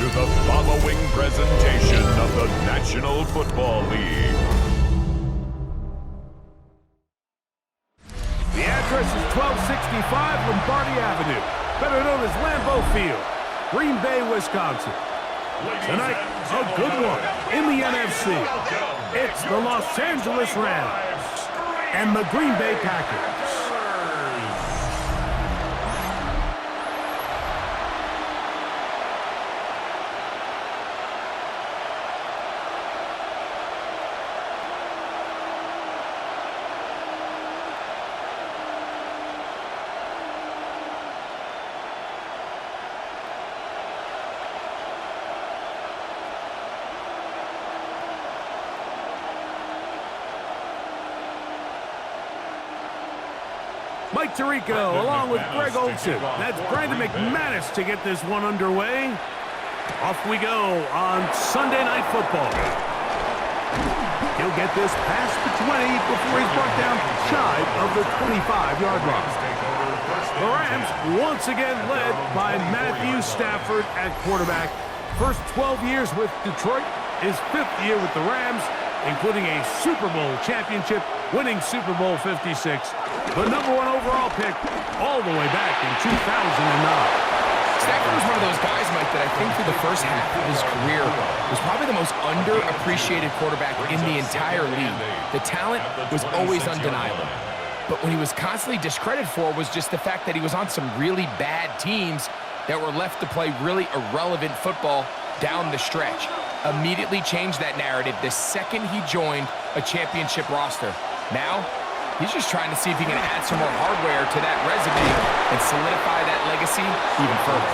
to the following presentation of the National Football League. The address is 1265 Lombardi Avenue, better known as Lambeau Field, Green Bay, Wisconsin. Tonight, a good one in the NFC. It's the Los Angeles Rams and the Green Bay Packers. Mike Tirico along with Greg Olsen. That's Brandon McManus to get this one underway. Off we go on Sunday Night Football. He'll get this past the 20 before he's brought down shy of the 25-yard line. The Rams once again led by Matthew Stafford at quarterback. First 12 years with Detroit, his 5th year with the Rams, including a Super Bowl championship, winning Super Bowl 56. The #1 overall pick all the way back in 2009. Stafford was one of those guys, Mike, that I think through the first half of his career was probably the most underappreciated quarterback in the entire league. The talent was always undeniable. But when he was constantly discredited for was just the fact that he was on some really bad teams that were left to play really irrelevant football down the stretch. Immediately changed that narrative the second he joined a championship roster. Now, he's just trying to see if he can add some more hardware to that resume and solidify that legacy even further.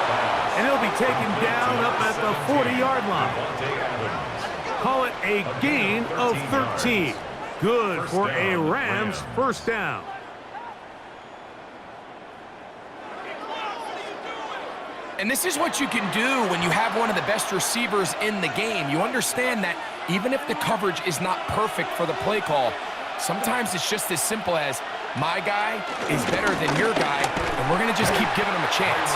And he'll be taken down up at the 40-yard line. Call it a gain of 13. Good for a Rams first down. And this is what you can do when you have one of the best receivers in the game. You understand that even if the coverage is not perfect for the play call, sometimes it's just as simple as, my guy is better than your guy, and we're going to just keep giving him a chance.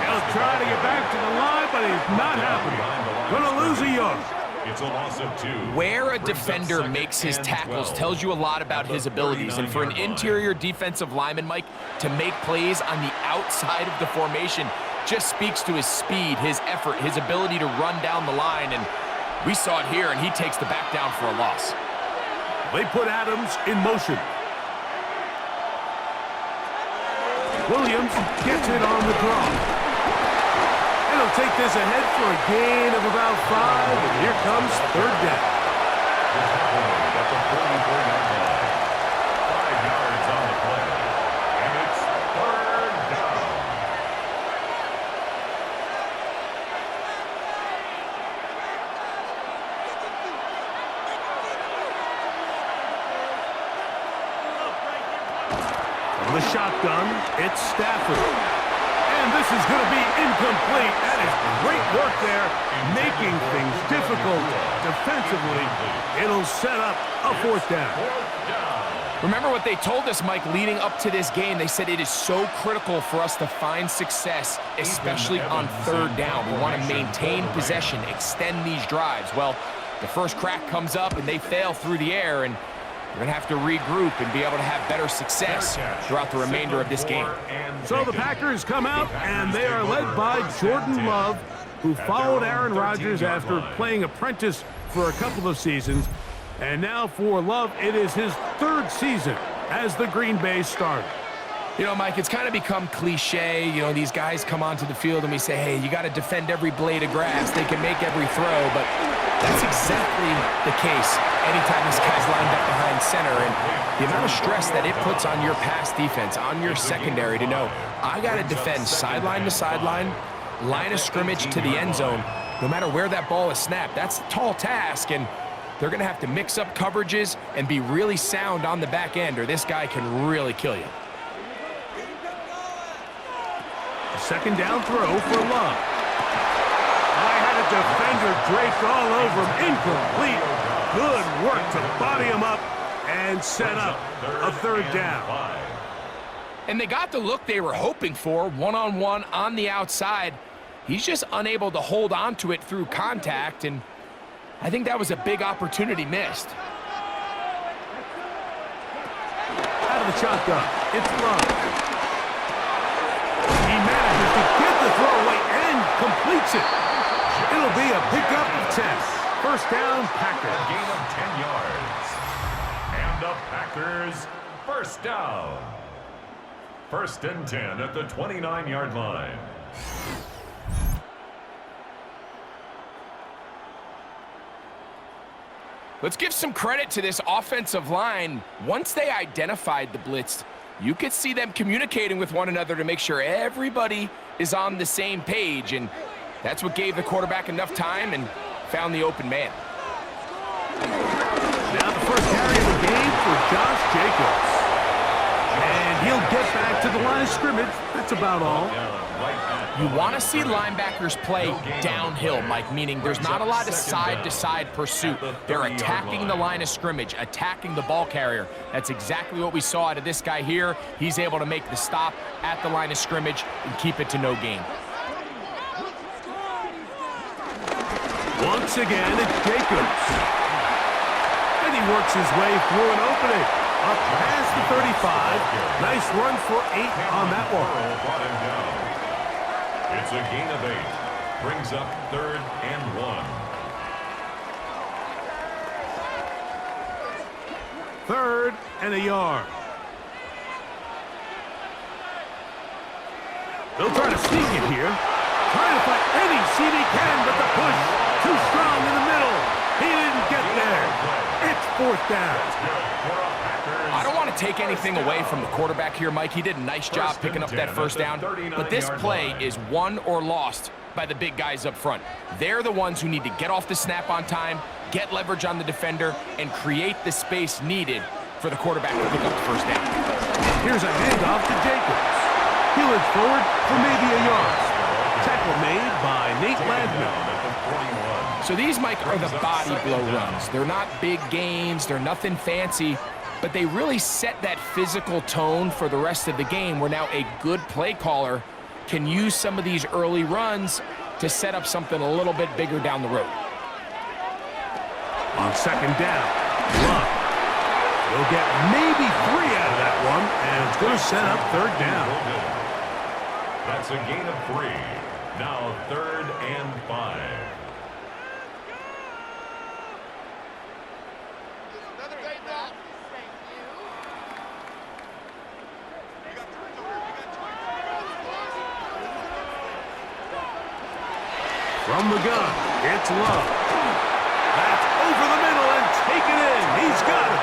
He'll try to get back to the line, but he's not happening. Going to lose a yard. It's a loss of 2. Where a defender makes his tackles tells you a lot about his abilities. And for an interior defensive lineman, Mike, to make plays on the outside of the formation just speaks to his speed, his effort, his ability to run down the line. And we saw it here, and he takes the back down for a loss. They put Adams in motion. Williams gets it on the draw. And he'll take this ahead for a gain of about 5, and here comes third down. That's a 44-yard line. 5 yards on the play. And it's third down. From the shotgun, it's Stafford. And this is going to be incomplete. That is great work there, making things difficult defensively. It'll set up a 4th down. Remember what they told us, Mike, leading up to this game. They said it is so critical for us to find success, especially on 3rd down. We want to maintain possession, extend these drives. Well, the first crack comes up, and they fail through the air, and we're going to have to regroup and be able to have better success throughout the remainder of this game. So the Packers come out, and they are led by Jordan Love, who followed Aaron Rodgers after playing apprentice for a couple of seasons. And now for Love, it is his 3rd season as the Green Bay starter. You know, Mike, it's kind of become cliche. You know, these guys come onto the field and we say, hey, you got to defend every blade of grass. They can make every throw, but that's exactly the case anytime this guy's lined up behind center. And the amount of stress that it puts on your pass defense, on your secondary to know, I got to defend sideline to sideline, line of scrimmage to the end zone, no matter where that ball is snapped. That's a tall task, and they're going to have to mix up coverages and be really sound on the back end, or this guy can really kill you. A 2nd down throw for Love. I had a defender draped all over him. Incomplete. Good work to body him up and set up a 3rd down. And they got the look they were hoping for, one-on-one on the outside. He's just unable to hold on to it through contact, and I think that was a big opportunity missed. Out of the shotgun, it's Love. He manages to get the throw away and completes it. It'll be a pickup of 10. First down, Packers. Gain of 10 yards. And the Packers, first down. First and 10 at the 29-yard line. Let's give some credit to this offensive line. Once they identified the blitz, you could see them communicating with one another to make sure everybody is on the same page, and that's what gave the quarterback enough time and found the open man. Now the first carry of the game for Josh Jacobs. And he'll get back to the line of scrimmage. That's about all. You want to see linebackers play downhill, Mike, meaning there's not a lot of side-to-side pursuit. They're attacking the line of scrimmage, attacking the ball carrier. That's exactly what we saw out of this guy here. He's able to make the stop at the line of scrimmage and keep it to no gain. Once again, it's Jacobs. And he works his way through an opening. Up past the 35. Nice run for 8 on that one. It's a gain of 8. Brings up 3rd and 1. 3rd and a yard. They'll try to sneak it here. Trying to find any seat he can, but the push too strong in the middle. He didn't get there. It's 4th down. I don't want to take anything away from the quarterback here, Mike. He did a nice job picking up that first down, but this play is won or lost by the big guys up front. They're the ones who need to get off the snap on time, get leverage on the defender, and create the space needed for the quarterback to pick up the first down. Here's a handoff to Jacobs. He'll look forward for maybe a yard. Tackle made by Nate Landman. So these, Mike, are the body blow runs. They're not big gains, they're nothing fancy, but they really set that physical tone for the rest of the game, where now a good play caller can use some of these early runs to set up something a little bit bigger down the road. On 2nd down, Love. He'll get maybe 3 out of that one, and it's going to set up 3rd down. That's a gain of 3. Now 3rd and 5. From the gun, it's Love. That's over the middle and taken in. He's got it.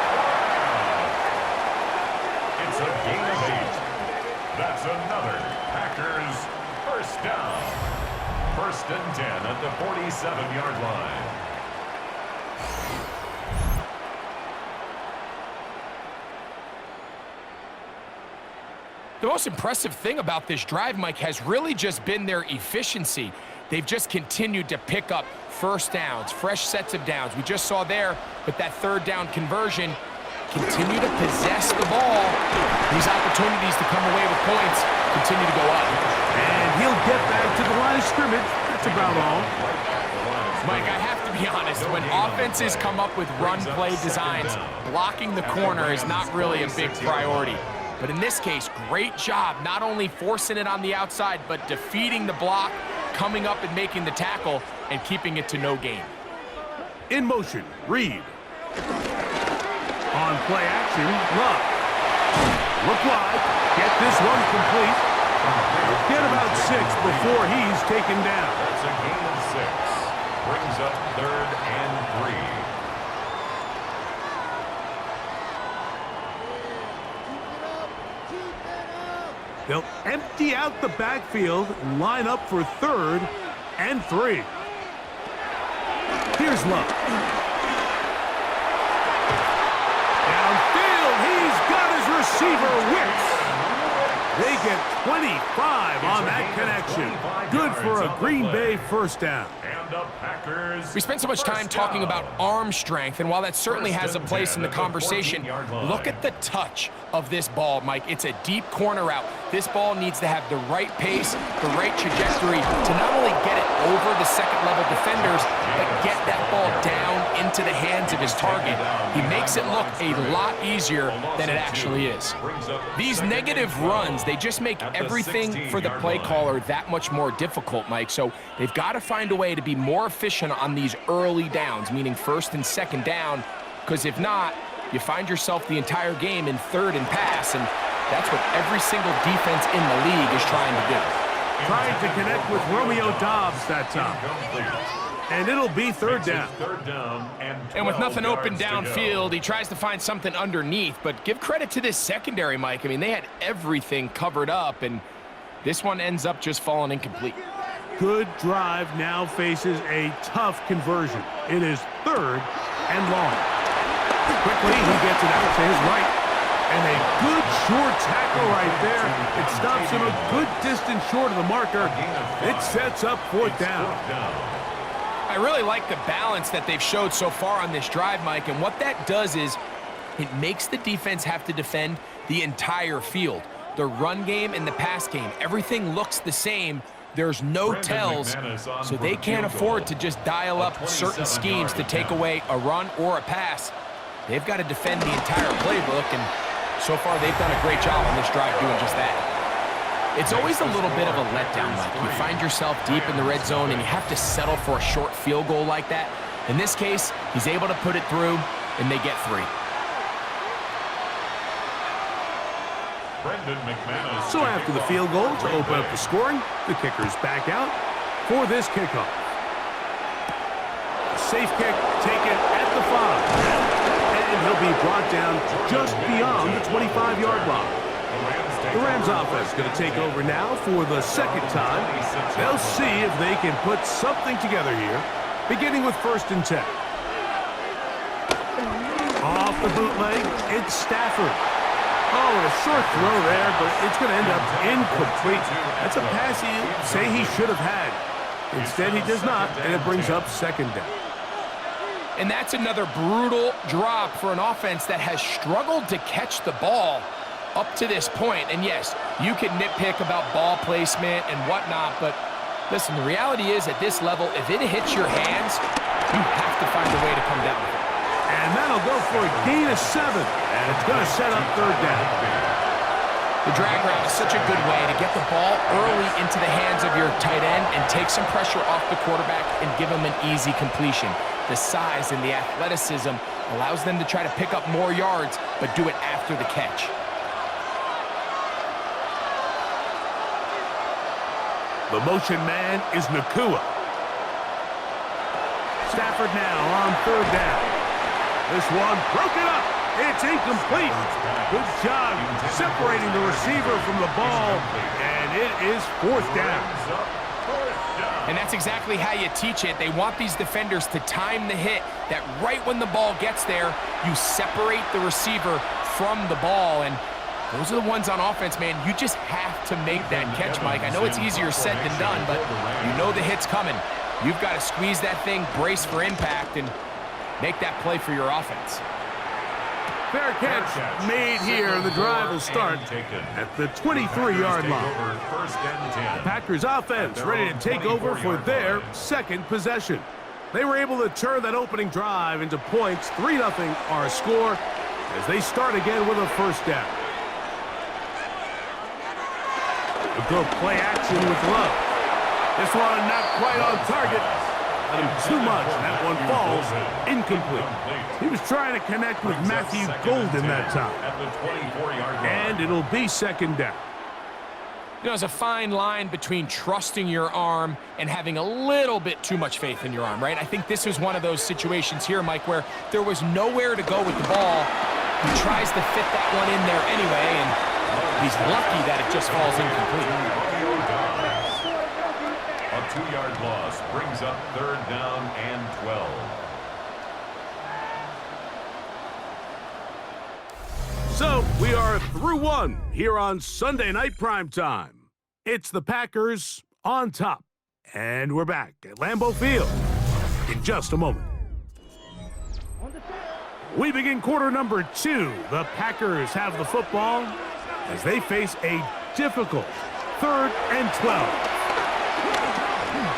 It's a gain of 8. That's another Packers first down. 1st and 10 at the 47-yard line. The most impressive thing about this drive, Mike, has really just been their efficiency. They've just continued to pick up first downs, fresh sets of downs. We just saw there with that 3rd down conversion, continue to possess the ball. These opportunities to come away with points continue to go up. And he'll get back to the line of scrimmage. That's about all. Mike, I have to be honest, when offenses come up with run play designs, blocking the corner is not really a big priority. But in this case, great job not only forcing it on the outside, but defeating the block, coming up and making the tackle, and keeping it to no gain. In motion, Reed. On play action, Love. Look wide, get this one complete. Get about 6 before he's taken down. That's a gain of 6. Brings up 3rd and 3. They'll empty out the backfield and line up for 3rd and 3. Here's Love. Downfield, he's got his receiver Wicks. They get 25 on that connection. Good for a Green Bay first down. And the Packers. We spent so much time talking about arm strength, and while that certainly has a place in the conversation, look at the touch of this ball, Mike. It's a deep corner route. This ball needs to have the right pace, the right trajectory to not only get it over the second-level defenders, but get that ball down into the hands of his target. He makes it look a lot easier than it actually is. These negative runs, they just make everything for the play caller that much more difficult, Mike. So they've got to find a way to be more efficient on these early downs, meaning first and second down, because if not, you find yourself the entire game in third and pass, and that's what every single defense in the league is trying to do. Trying to connect with Romeo Doubs that time. And it'll be third down. And with nothing open downfield, he tries to find something underneath, but give credit to this secondary, Mike. I mean, they had everything covered up, and this one ends up just falling incomplete. Good drive now faces a tough conversion. It is third and long. Quickly, he gets it out to his right. And a good short tackle right there. It stops him a good distance short of the marker. It sets up fourth down. I really like the balance that they've showed so far on this drive, Mike, and what that does is it makes the defense have to defend the entire field. The run game and the pass game, everything looks the same. There's no tells, so they can't afford to just dial up certain schemes to take away a run or a pass. They've got to defend the entire playbook, and so far they've done a great job on this drive doing just that. It's always a little bit of a letdown, Mike. You find yourself deep in the red zone, and you have to settle for a short field goal like that. In this case, he's able to put it through, and they get 3. So after the field goal to open up the scoring, the kicker's back out for this kickoff. A safe kick taken at the 5. And he'll be brought down just beyond the 25-yard line. The Rams offense going to take over now for the second time. They'll see if they can put something together here, beginning with 1st and 10. Off the bootleg, it's Stafford. Oh, and a short throw there, but it's going to end up incomplete. That's a pass you say he should have had. Instead, he does not, and it brings up second down. And that's another brutal drop for an offense that has struggled to catch the ball up to this point. And yes, you can nitpick about ball placement and whatnot, but listen, the reality is at this level, if it hits your hands, you have to find a way to come down with it. And that'll go for a gain of 7, and it's going to set up third down. The drag route is such a good way to get the ball early into the hands of your tight end and take some pressure off the quarterback and give him an easy completion. The size and the athleticism allows them to try to pick up more yards, but do it after the catch. The motion man is Nakua. Stafford now on third down. This one broken up. It's incomplete. Good job separating the receiver from the ball, and it is fourth down. And that's exactly how you teach it. They want these defenders to time the hit, that right when the ball gets there, you separate the receiver from the ball. And those are the ones on offense, man. You just have to make that catch, Mike. I know it's easier said than done, but you know the hit's coming. You've got to squeeze that thing, brace for impact, and make that play for your offense. Fair catch made here. The drive will start at the 23-yard line. The Packers offense ready to take over for their second possession. They were able to turn that opening drive into points. 3-0 our score as they start again with a first down. We'll go play action with Love. This one not quite on target. Too much. That one falls incomplete. He was trying to connect with Matthew Golden that time. And it'll be second down. You know, there's a fine line between trusting your arm and having a little bit too much faith in your arm, right? I think this was one of those situations here, Mike, where there was nowhere to go with the ball. He tries to fit that one in there anyway, and he's lucky that it just falls incomplete. A 2-yard loss brings up third down and 12. So we are through one here on Sunday Night Primetime. It's the Packers on top. And we're back at Lambeau Field in just a moment. We begin quarter number 2. The Packers have the football as they face a difficult 3rd and 12.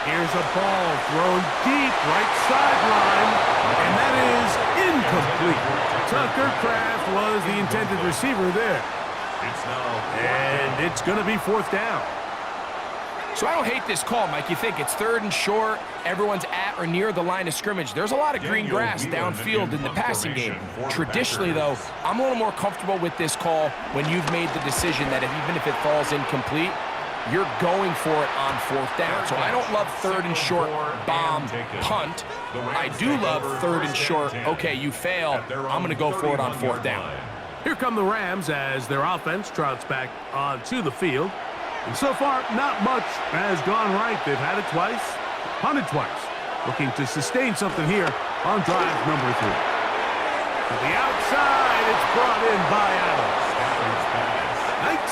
Here's a ball thrown deep right sideline, and that is incomplete. Tucker Kraft was the intended receiver there. And it's going to be 4th down. So I don't hate this call, Mike. You think it's 3rd and short, everyone's at or near the line of scrimmage. There's a lot of green grass downfield in the passing game. Traditionally, though, I'm a little more comfortable with this call when you've made the decision that even if it falls incomplete, you're going for it on 4th down. So I don't love 3rd and short, bomb, punt. I do love 3rd and short, okay, you fail, I'm going to go for it on 4th down. Here come the Rams as their offense trots back onto the field. And so far, not much has gone right. They've had it twice, punted twice. Looking to sustain something here on drive number 3. To the outside, it's brought in by Adams.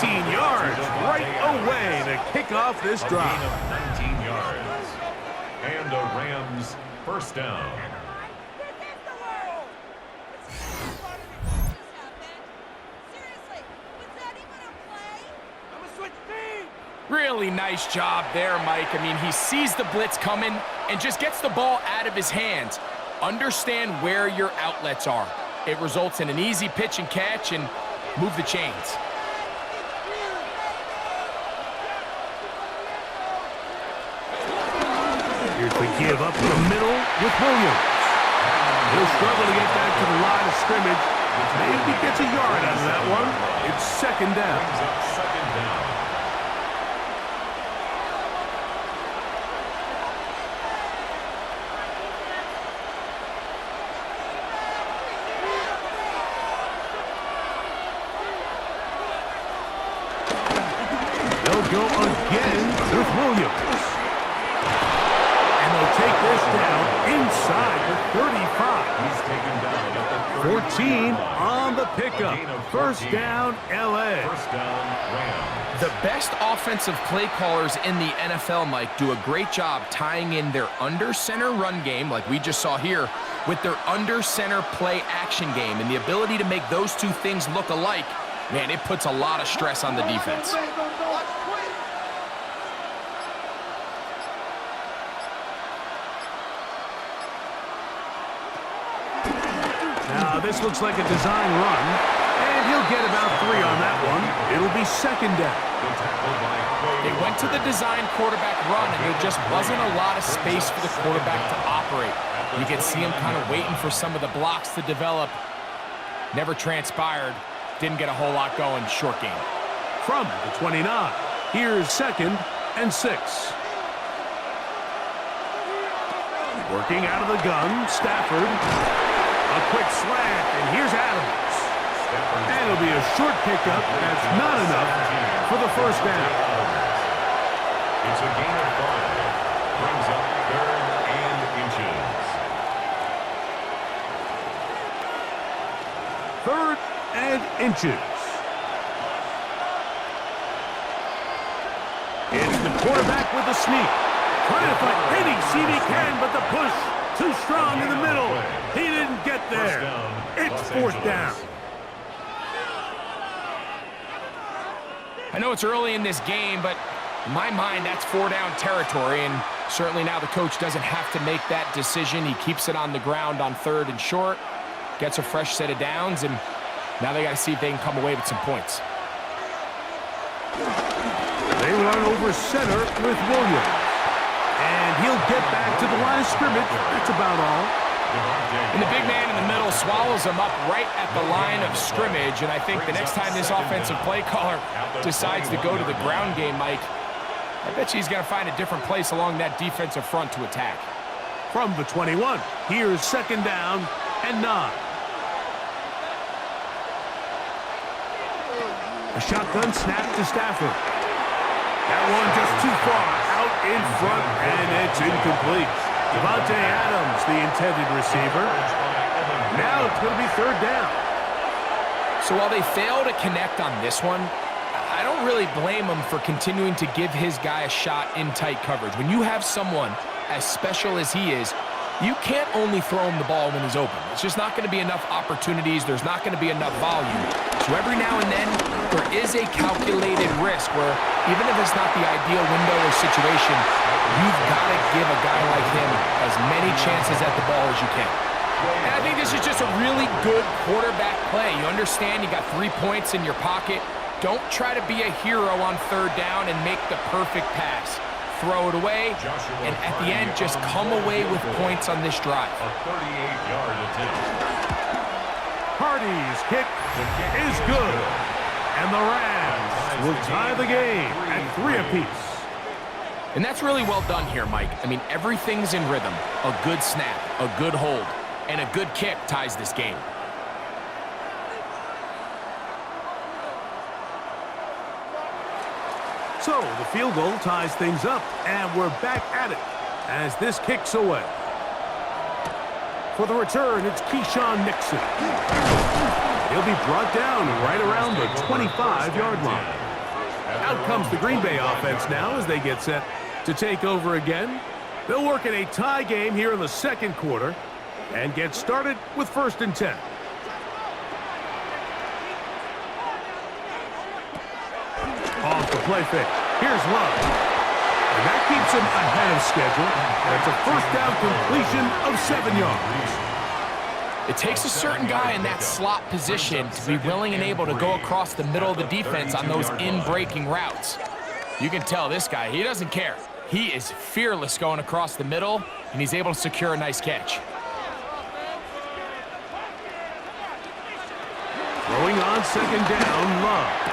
19 yards right away to kick off this drive. 19 yards. And the Rams 1st down. Really nice job there, Mike. I mean, he sees the blitz coming and just gets the ball out of his hands. Understand where your outlets are. It results in an easy pitch and catch and move the chains. Here's the give up the middle with Williams. He'll struggle to get back to the line of scrimmage. Maybe gets a yard out of that one. It's 2nd down. They'll go again with Williams. And they'll take this down inside the 35. He's taken down at the 14 on the pickup. 1st down, LA. 1st down, Rams. The best offensive play callers in the NFL, Mike, do a great job tying in their under-center run game, like we just saw here, with their under-center play action game. And the ability to make those two things look alike, man, it puts a lot of stress on the defense. Now, this looks like a design run, and he'll get about 3 on that one. It'll be 2nd down. They went to the design quarterback run, and there just wasn't a lot of space for the quarterback to operate. You can see him kind of waiting for some of the blocks to develop. Never transpired. Didn't get a whole lot going. Short game. From the 29, here's 2nd and 6. Working out of the gun, Stafford. A quick slant, and here's Adams. And it'll be a short pickup. That's not enough for the 1st down. It's a gain of 5. Brings up 3rd and inches. 3rd and inches. It's the quarterback with the sneak. Trying to find any seam he can, but the push too strong in the middle. He didn't get there. It's 4th down. I know it's early in this game, but in my mind, that's 4-down territory, and certainly now the coach doesn't have to make that decision. He keeps it on the ground on 3rd and short, gets a fresh set of downs, and now they got to see if they can come away with some points. They run over center with Williams. And he'll get back to the line of scrimmage. That's about all. And the big man in the middle swallows him up right at the line of scrimmage. And I think the next time this offensive play caller decides to go to the ground game, Mike, I bet you he's going to find a different place along that defensive front to attack. From the 21, here's 2nd down and 9. A shotgun snap to Stafford. That one just too far out in front, and it's incomplete. Devontae Adams, the intended receiver. Now it's going to be 3rd down. So while they fail to connect on this one, I don't really blame him for continuing to give his guy a shot in tight coverage. When you have someone as special as he is, you can't only throw him the ball when he's open. It's just not going to be enough opportunities. There's not going to be enough volume. So every now and then, there is a calculated risk where even if it's not the ideal window or situation, you've got to give a guy like him as many chances at the ball as you can. And I think this is just a really good quarterback play. You understand you got 3 points in your pocket. Don't try to be a hero on third down and make the perfect pass. Throw it away, and at the end, just come away with points on this drive. A 38-yard attempt. Hardy's kick is good. And the Rams will tie the game at 3 apiece. And that's really well done here, Mike. I mean, everything's in rhythm. A good snap, a good hold, and a good kick ties this game. So the field goal ties things up, and we're back at it as this kicks away. For the return, it's Keyshawn Nixon. He'll be brought down right around the 25-yard line. Out comes the Green Bay offense now as they get set to take over again. They'll work in a tie game here in the second quarter and get started with 1st and 10. Off the play fake. Here's Love. And that keeps him ahead of schedule. That's a 1st down completion of 7 yards. It takes a certain guy in that slot position to be willing and able to go across the middle of the defense on those in-breaking routes. You can tell this guy, he doesn't care. He is fearless going across the middle, and he's able to secure a nice catch. Throwing on 2nd down, Love.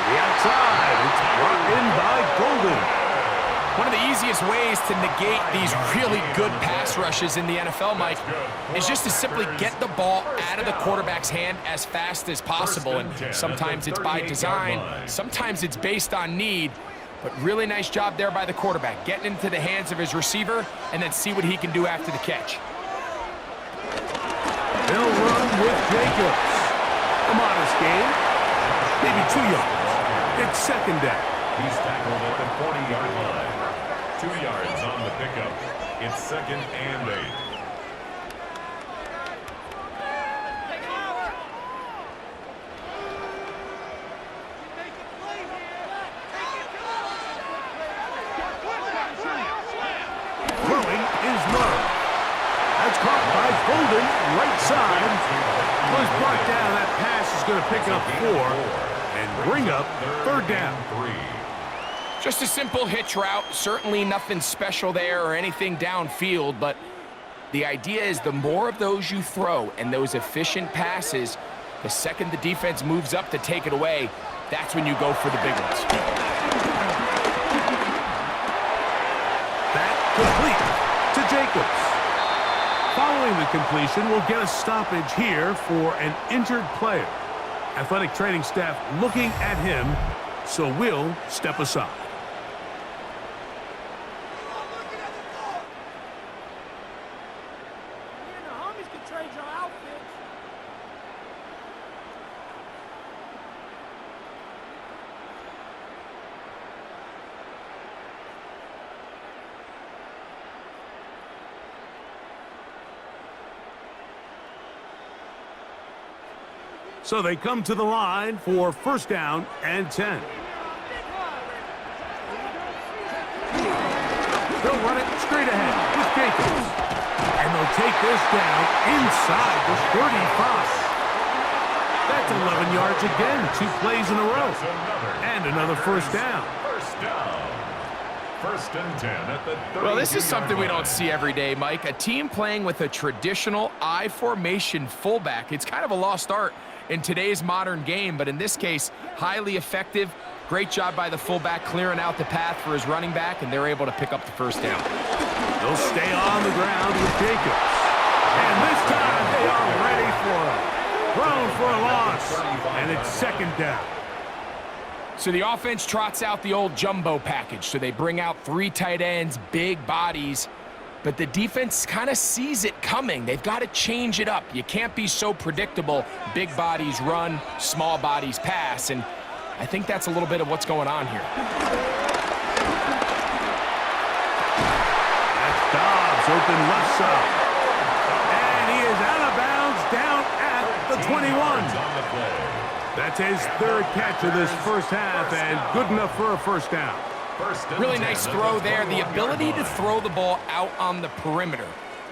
The outside, it's brought in by Golden. One of the easiest ways to negate these really good pass rushes in the NFL, Mike, is just to simply get the ball out of the quarterback's hand as fast as possible. And sometimes it's by design, sometimes it's based on need, but really nice job there by the quarterback, getting into the hands of his receiver and then see what he can do after the catch. They'll run with Jacobs. A modest gain, maybe 2 yards. It's 2nd down. He's tackled at the 40-yard line. 2 yards on the pickup. It's 2nd and 8. Throwing is Love. That's caught by Golden, right side. Was brought down. That pass is going to pick up 4 and bring up 3rd down. Just a simple hitch route, certainly nothing special there or anything downfield, but the idea is the more of those you throw and those efficient passes, the second the defense moves up to take it away, that's when you go for the big ones. That complete to Jacobs. Following the completion, we'll get a stoppage here for an injured player. Athletic training staff looking at him, so we'll step aside. So they come to the line for 1st down and 10. They'll run it straight ahead with Jacobs. And they'll take this down inside the 35. That's 11 yards again, 2 plays in a row. And another 1st down. 1st down. 1st and 10 at the 32-yard Well, this is something we don't line. see every day, Mike. A team playing with a traditional I formation fullback. It's kind of a lost art in today's modern game, but in this case, highly effective. Great job by the fullback clearing out the path for his running back, and they're able to pick up the 1st down. They'll stay on the ground with Jacobs. And this time they are ready for him. Thrown for a loss, and it's 2nd down. So the offense trots out the old jumbo package. So they bring out 3 tight ends, big bodies. but the defense kind of sees it coming. They've got to change it up. You can't be so predictable. Big bodies run, small bodies pass, and I think that's a little bit of what's going on here. That's Dobbs, open left side. And he is out of bounds down at the 21. That's his third catch of this first half, and good enough for a first down. Really nice throw there. The ability to throw the ball out on the perimeter.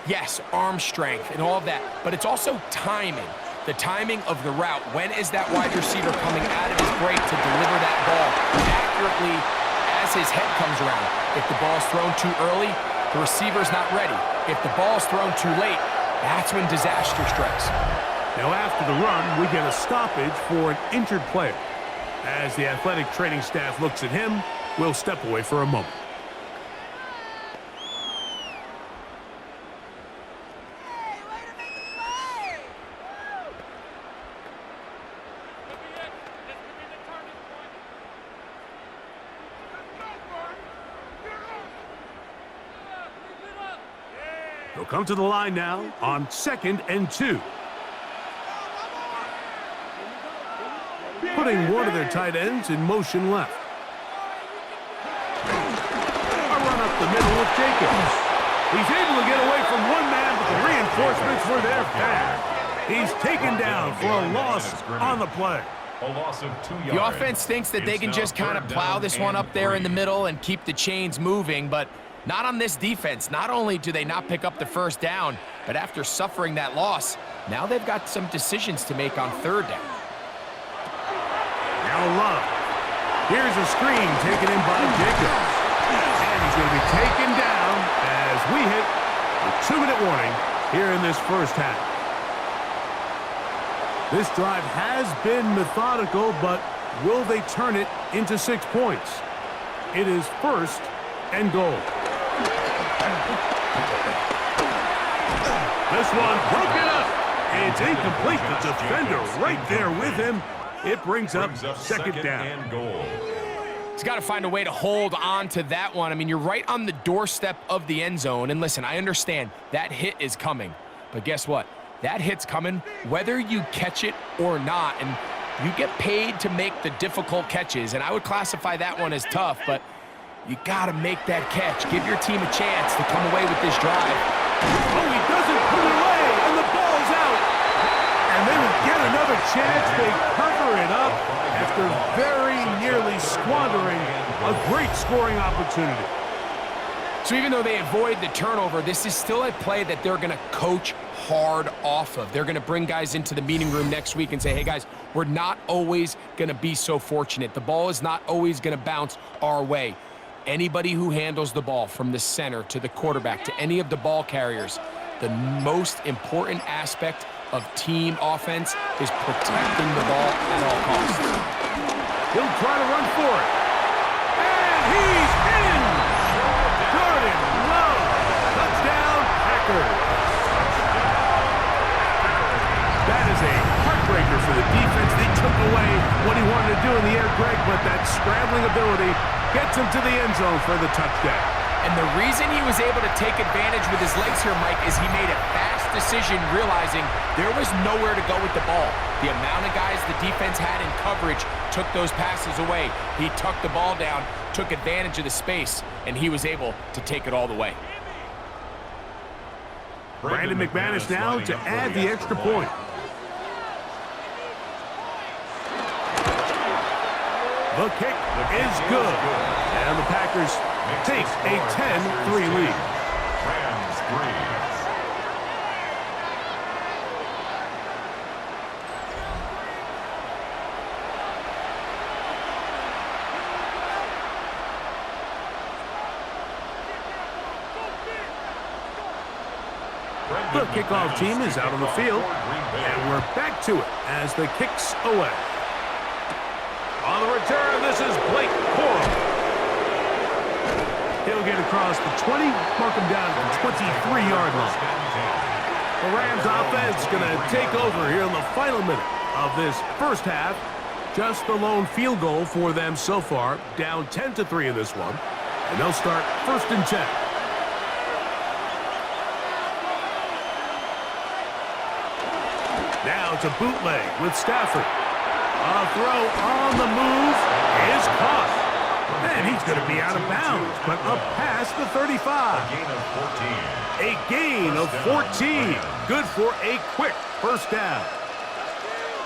Yes, arm strength and all of that, but it's also timing. The timing of the route. When is that wide receiver coming out of his break to deliver that ball accurately as his head comes around? If the ball's thrown too early, the receiver's not ready. If the ball's thrown too late, that's when disaster strikes. Now after the run, we get a stoppage for an injured player. As the athletic training staff looks at him, we'll step away for a moment. He'll come to the line now on 2nd and 2. Putting one of their tight ends in motion left. A run up the middle with Jacobs. He's able to get away from one man, but the reinforcements were there fast. He's taken down for a loss on the play. A loss of 2 yards. The offense thinks that they can just kind of plow this one up there in the middle and keep the chains moving, but not on this defense. Not only do they not pick up the first down, but after suffering that loss, now they've got some decisions to make on 3rd down. Now Love. Here's a screen taken in by Jacobs. And he's going to be taken down as we hit the 2-minute warning here in this first half. This drive has been methodical, but will they turn it into 6 points? It is 1st and goal. This one broken up. It's incomplete. The defender right there with him. It brings up 2nd down. And goal. He's got to find a way to hold on to that one. I mean, you're right on the doorstep of the end zone. And listen, I understand that hit is coming. But guess what? That hit's coming whether you catch it or not. And you get paid to make the difficult catches. And I would classify that one as tough, but you got to make that catch. Give your team a chance to come away with this drive. Oh, he doesn't put it away, and the ball's out. And they would get another chance. They cover it up after very nearly squandering a great scoring opportunity. So even though they avoid the turnover, this is still a play that they're going to coach hard off of. They're going to bring guys into the meeting room next week and say, hey, guys, we're not always going to be so fortunate. The ball is not always going to bounce our way. Anybody who handles the ball from the center to the quarterback to any of the ball carriers, the most important aspect of team offense is protecting the ball at all costs. He'll try to run for it. And he's in! Jordan Love. Touchdown, Packers. That is a heartbreaker for the defense. They took away what he wanted to do in the air, Greg, but that scrambling ability gets him to the end zone for the touchdown. And the reason he was able to take advantage with his legs here, Mike, is he made a fast decision realizing there was nowhere to go with the ball. The amount of guys the defense had in coverage took those passes away. He tucked the ball down, took advantage of the space, and he was able to take it all the way. Brandon McManus now to add the extra point. The kick is good. And the Packers take a 10-3 lead. Rams 3. The kickoff team is out on the field, and we're back to it as the kick's away. On the return, this is Blake Corum. He'll get across the 20, mark him down at the 23-yard line. The Rams offense going to take over here in the final minute of this first half. Just the lone field goal for them so far, down 10-3 in this one. And they'll start 1st and 10. it's a bootleg with Stafford. A throw on the move is caught. And he's going to be out of bounds, but up past the 35. A gain of 14. Good for a quick first down.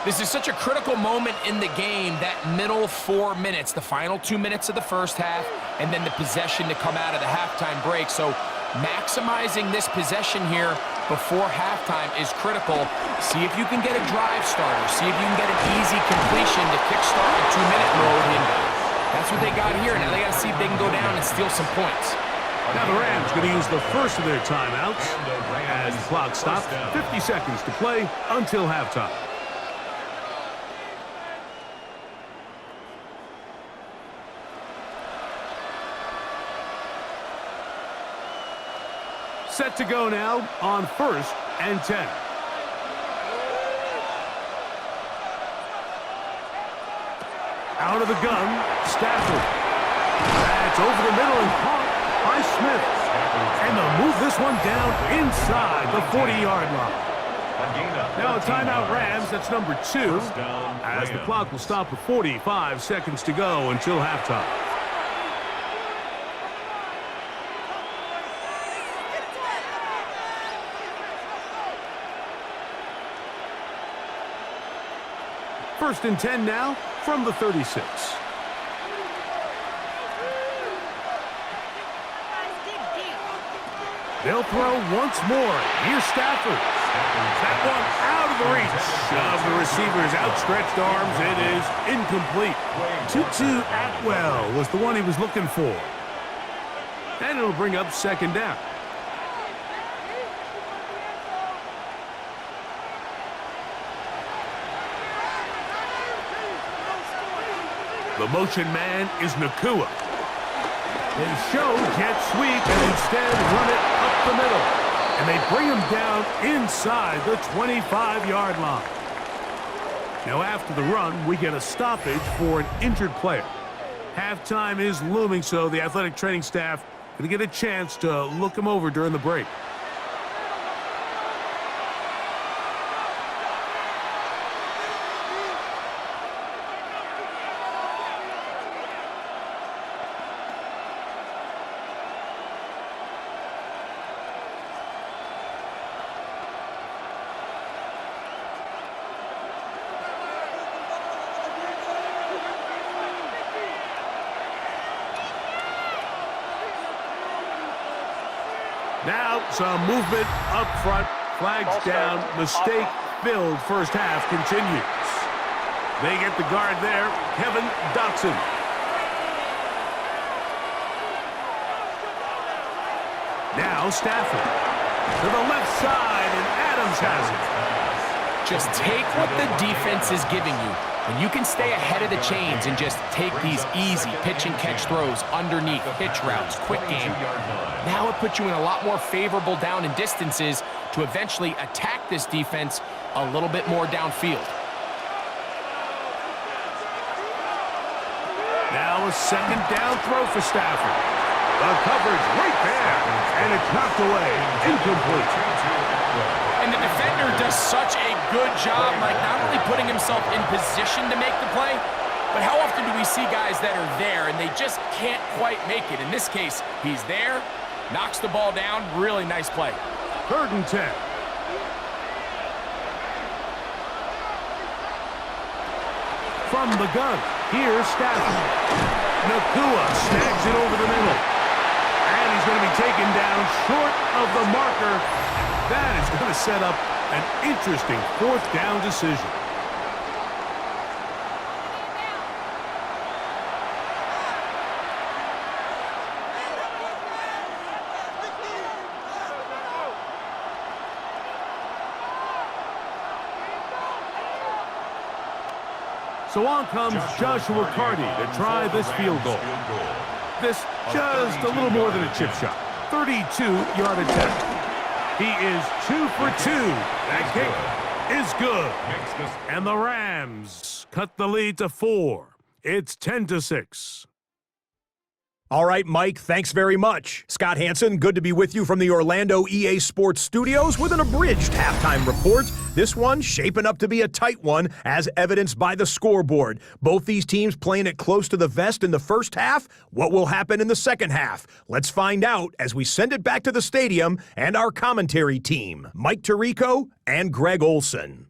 This is such a critical moment in the game, that middle 4 minutes, the final 2 minutes of the first half, and then the possession to come out of the halftime break. So maximizing this possession here before halftime is critical. See if you can get a drive starter. See if you can get an easy completion to kickstart the 2-minute mode. And that's what they got here. Now they got to see if they can go down and steal some points. Now the Rams going to use the first of their timeouts as the clock stops. 50 seconds to play until halftime. Set to go now on 1st and 10. Out of the gun, Stafford. That's over the middle and caught by Smith. And they'll move this one down inside the 40-yard line. Now a timeout Rams, that's number 2, as the clock will stop with 45 seconds to go until halftime. First and 10 now from the 36. They'll throw once more. Here's Stafford. That one out of the reach of the receiver's outstretched arms. It is incomplete. Tutu Atwell was the one he was looking for. And it'll bring up second down. The motion man is Nakua. They show jet sweep and instead run it up the middle. And they bring him down inside the 25-yard line. Now after the run, we get a stoppage for an injured player. Halftime is looming, so the athletic training staff going to get a chance to look him over during the break. Now some movement up front, flags down, mistake-filled first half continues. They get the guard there, Kevin Dotson. Now Stafford to the left side, and Adams has it. Just take what the defense is giving you. When you can stay ahead of the chains and just take these easy pitch and catch throws underneath, hitch routes, quick game, now it puts you in a lot more favorable down and distances to eventually attack this defense a little bit more downfield. Now a second down throw for Stafford. The coverage right there, and it's knocked away, incomplete. And the defender does such a good job, like not only putting himself in position to make the play, but how often do we see guys that are there and they just can't quite make it? In this case, he's there, knocks the ball down, really nice play. 3rd and 10. From the gun, here's Stafford. Nakua snags it over the middle. And he's going to be taken down short of the marker. That is going to set up an interesting 4th down decision. So on comes Joshua Carty to try this field goal. This just a little more than a chip shot. 32-yard attempt. He is 2 for 2. That kick is good. And the Rams cut the lead to 4. It's 10-6. All right, Mike, thanks very much. Scott Hansen, good to be with you from the Orlando EA Sports Studios with an abridged halftime report. This one shaping up to be a tight one, as evidenced by the scoreboard. Both these teams playing it close to the vest in the first half. What will happen in the second half? Let's find out as we send it back to the stadium and our commentary team, Mike Tirico and Greg Olson.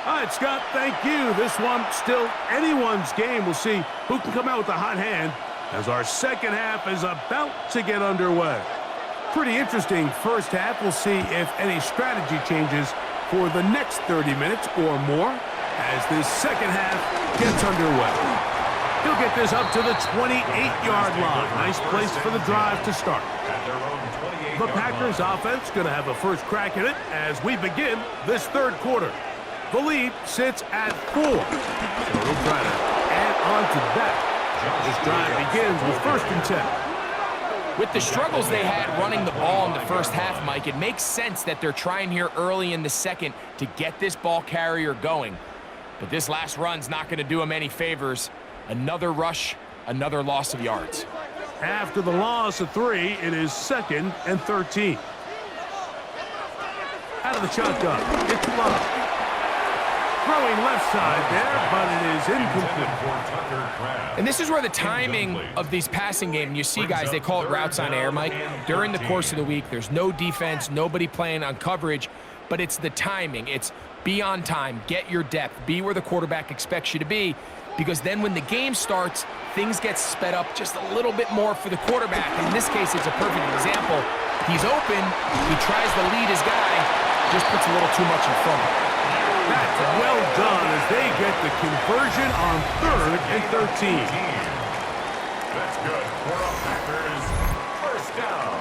All right, Scott, thank you. This one still anyone's game. We'll see who can come out with a hot hand as our second half is about to get underway. Pretty interesting first half. We'll see if any strategy changes for the next 30 minutes or more as this second half gets underway. He'll get this up to the 28-yard line. Nice place for the drive to start. The Packers offense going to have a first crack at it as we begin this third quarter. The lead sits at 4. So he'll try to add on to that. This drive begins with 1st and 10. With the struggles they had running the ball in the first half, Mike, it makes sense that they're trying here early in the second to get this ball carrier going. But this last run's not going to do him any favors. Another rush, another loss of yards. After the loss of 3, it is 2nd and 13. Out of the shotgun, it's Love. Throwing left side there, but it is incomplete. And this is where the timing of these passing games, you see guys, they call it routes on air, Mike. During the course of the week, there's no defense, nobody playing on coverage, but it's the timing. It's be on time, get your depth, be where the quarterback expects you to be, because then when the game starts, things get sped up just a little bit more for the quarterback. In this case, it's a perfect example. He's open, he tries to lead his guy, just puts a little too much in front of him. That's well done as they get the conversion on 3rd and 13. That's good for the Packers. First down.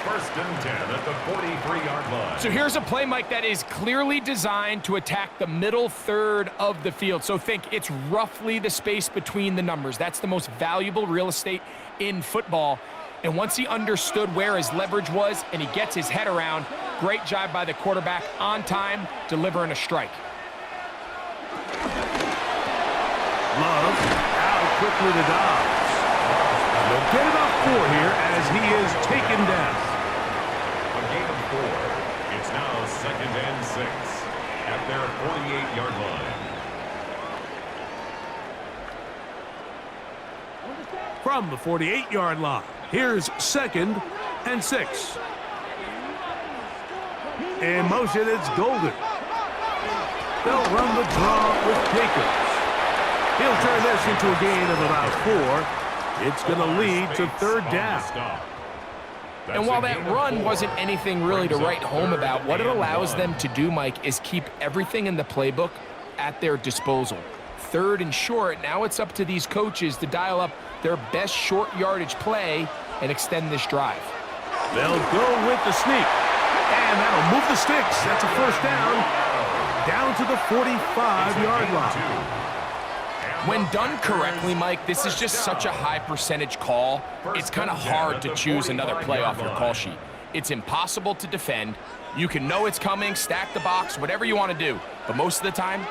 1st and 10 at the 43-yard line. So here's a play, Mike, that is clearly designed to attack the middle third of the field. So think it's roughly the space between the numbers. That's the most valuable real estate in football. And once he understood where his leverage was and he gets his head around, great job by the quarterback on time, delivering a strike. Love out quickly to Dobbs. They'll get about 4 here as he is taken down. A gain of 4. It's now 2nd and 6 at their 48-yard line. From the 48-yard line, here's 2nd and 6. In motion, it's Golden. They'll run the draw with Jacobs. He'll turn this into a gain of about 4. It's going to lead to 3rd down. And while that run wasn't anything really to write home about, what it allows them to do, Mike, is keep everything in the playbook at their disposal. 3rd and short, now it's up to these coaches to dial up their best short yardage play and extend this drive. They'll go with the sneak. And that'll move the sticks. That's a 1st down. Down to the 45-yard line. When done correctly, Mike, this is just such a high percentage call. It's kind of hard to choose another play off your call sheet. It's impossible to defend. You can know it's coming, stack the box, whatever you want to do. But most of the time,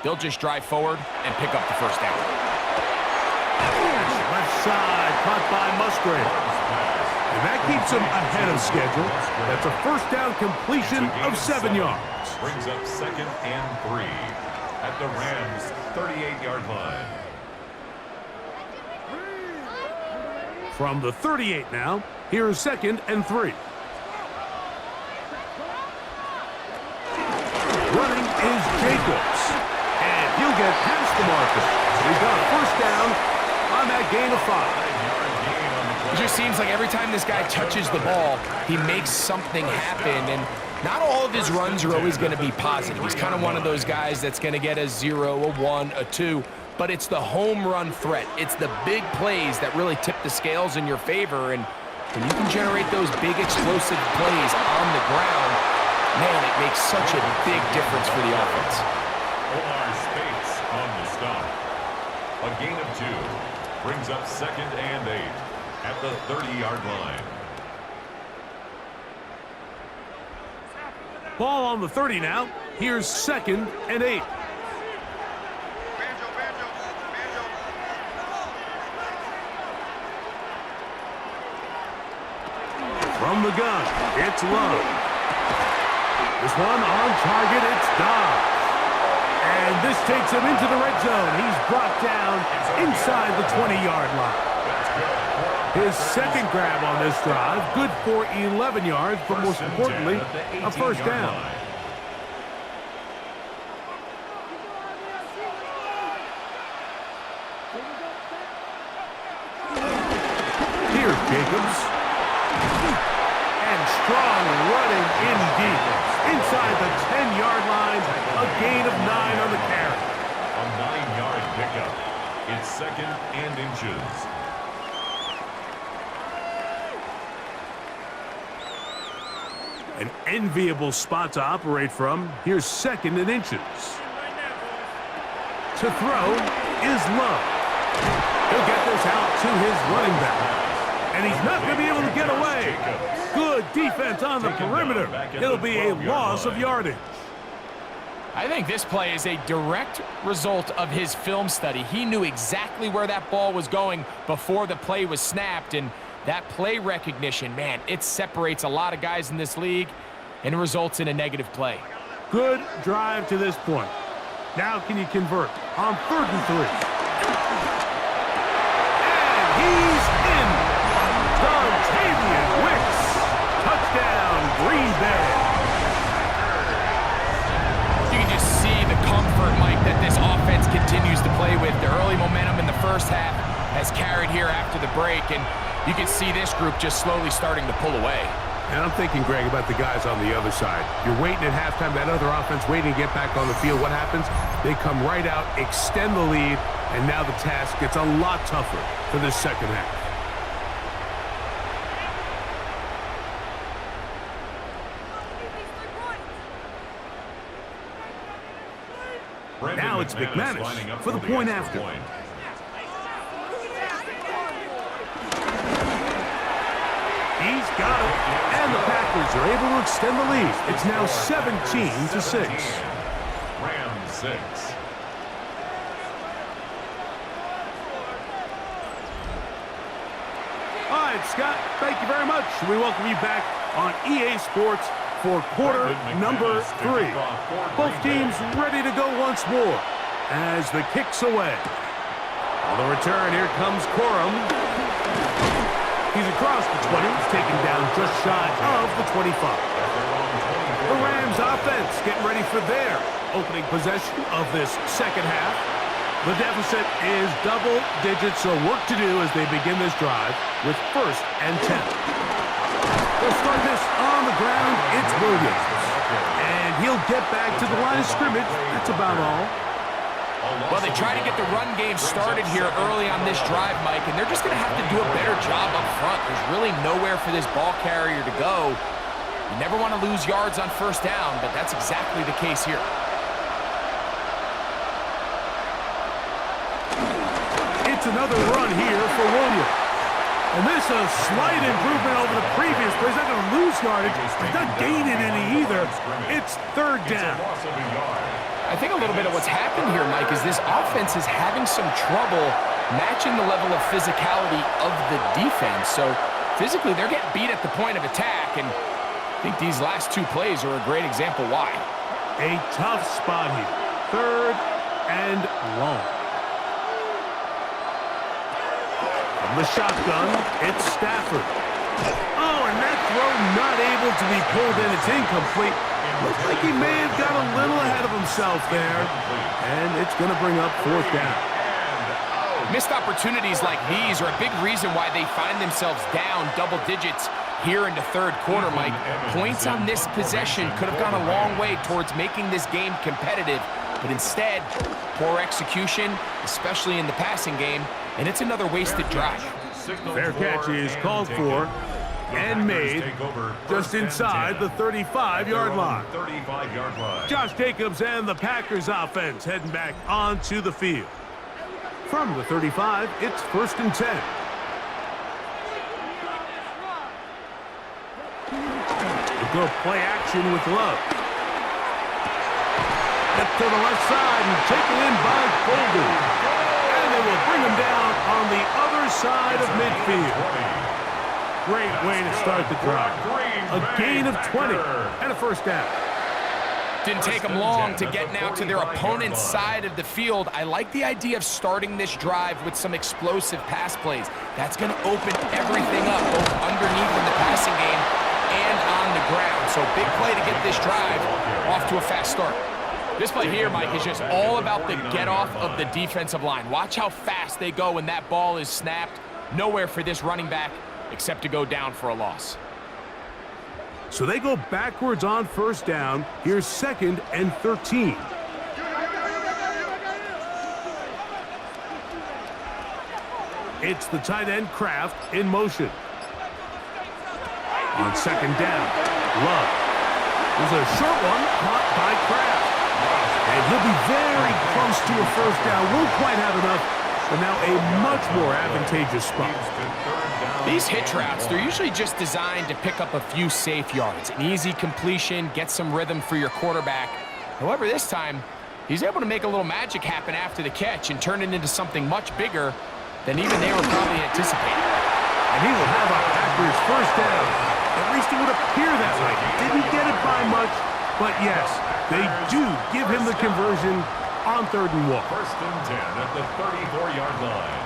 they'll just drive forward and pick up the 1st down. Left side, caught by Musgrave. And that keeps him ahead of schedule. That's a 1st down completion of 7 yards. Brings up 2nd and 3 at the Rams' 38-yard line. From the 38 now, here's 2nd and 3. Running is Jacobs. And he'll get past the marker. He's got a 1st down on that gain of 5. It just seems like every time this guy touches the ball, he makes something happen. And not all of his runs are always going to be positive. He's kind of one of those guys that's going to get a 0, a 1, a 2. But it's the home run threat. It's the big plays that really tip the scales in your favor. And when you can generate those big explosive plays on the ground, man, it makes such a big difference for the offense. Omar Spates on the stop. A gain of 2 brings up 2nd and 8 at the 30-yard line. Ball on the 30 now. Here's 2nd and 8. From the gun, it's Love. This one on target, it's Dobbs. And this takes him into the red zone. He's brought down inside the 20-yard line. His second grab on this drive, good for 11 yards, but most importantly, a first down. Here's Jacobs. And strong running in deep. Inside the 10-yard line, a gain of 9 on the carry. A 9-yard pickup. It's 2nd and inches. An enviable spot to operate from. Here's 2nd and inches. To throw is Love. He'll get this out to his running back. And he's not going to be able to get away. Good defense on the perimeter. It'll be a loss of yardage. I think this play is a direct result of his film study. He knew exactly where that ball was going before the play was snapped, and that play recognition, man, it separates a lot of guys in this league and results in a negative play. Good drive to this point. Now can you convert on 3rd and 3? And he's in. Dontavian Wicks. Touchdown, Green Bay. You can just see the comfort, Mike, that this offense continues to play with. The early momentum in the first half has carried here after the break, and you can see this group just slowly starting to pull away. And I'm thinking, Greg, about the guys on the other side. You're waiting at halftime, that other offense waiting to get back on the field. What happens? They come right out, extend the lead, and now the task gets a lot tougher for this second half. Now it's McManus for the point after. He's got it, and the Packers are able to extend the lead. It's now 17-6. Rams 6. All right, Scott, thank you very much. We welcome you back on EA Sports for quarter number 3. Both teams ready to go once more as the kick's away. On the return, here comes Corum. He's across the 20, taken down just shy of the 25. The Rams offense getting ready for their opening possession of this second half. The deficit is double digits, so work to do as they begin this drive with 1st and 10. They'll start this on the ground. It's Williams. And he'll get back to the line of scrimmage. That's about all. Well, they try to get the run game started here early on this drive, Mike, and they're just going to have to do a better job up front. There's really nowhere for this ball carrier to go. You never want to lose yards on 1st down, but that's exactly the case here. It's another run here for Williams. And this is a slight improvement over the previous play. He's not going to lose yardage. He's not gaining any either. It's 3rd down. I think a little bit of what's happened here, Mike, is this offense is having some trouble matching the level of physicality of the defense. So physically, they're getting beat at the point of attack, and I think these last 2 plays are a great example why. A tough spot here. 3rd and long. From the shotgun, it's Stafford. Oh, and that throw not able to be pulled in. It's incomplete. Looks like he may have got a little ahead of himself there. And it's going to bring up 4th down. Missed opportunities like these are a big reason why they find themselves down double digits here in the 3rd quarter, Mike. Points on this possession could have gone a long way towards making this game competitive. But instead, poor execution, especially in the passing game, and it's another wasted drive. Fair catch is called for and made just inside the 35-yard line. Josh Jacobs and the Packers offense heading back onto the field. From the 35, it's 1st and 10. We'll go play action with Love. Hit to the left side and taken in by Golden. And they will bring him down on the other side of midfield. Great way to start the drive. A gain of 20 and a first down. Didn't take them long to get now to their opponent's side of the field. I like the idea of starting this drive with some explosive pass plays. That's going to open everything up, both underneath in the passing game and on the ground. So big play to get this drive off to a fast start. This play here, Mike, is just all about the get-off of the defensive line. Watch how fast they go when that ball is snapped. Nowhere for this running back except to go down for a loss. So they go backwards on first down. Here's 2nd and 13. It's the tight end Kraft in motion. On 2nd down, Love. There's a short one caught by Kraft. And he'll be very close to a first down. Won't quite have enough, but now a much more advantageous spot. These hitch routes, they're usually just designed to pick up a few safe yards. An easy completion, get some rhythm for your quarterback. However, this time, he's able to make a little magic happen after the catch and turn it into something much bigger than even they were probably anticipating. And he will have a Packers first down. At least it would appear that way. Didn't get it by much, but yes, they do give him the conversion on 3rd and 1. 1st and 10 at the 34-yard line.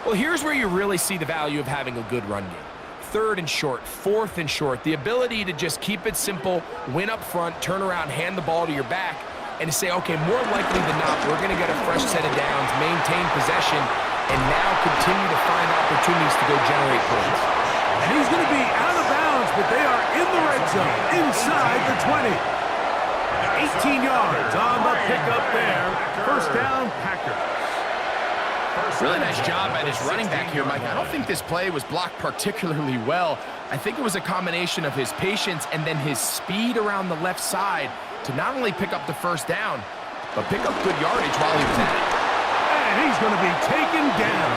Well, here's where you really see the value of having a good run game. 3rd and short, 4th and short, the ability to just keep it simple, win up front, turn around, hand the ball to your back, and to say, okay, more likely than not, we're going to get a fresh set of downs, maintain possession, and now continue to find opportunities to go generate points. And he's going to be out of bounds, but they are in the red zone, inside the 20. 18 yards on the pickup there. First down, Packers. Really nice job by this running back here, Mike. I don't think this play was blocked particularly well. I think it was a combination of his patience and then his speed around the left side to not only pick up the first down, but pick up good yardage while he was at it. And he's going to be taken down.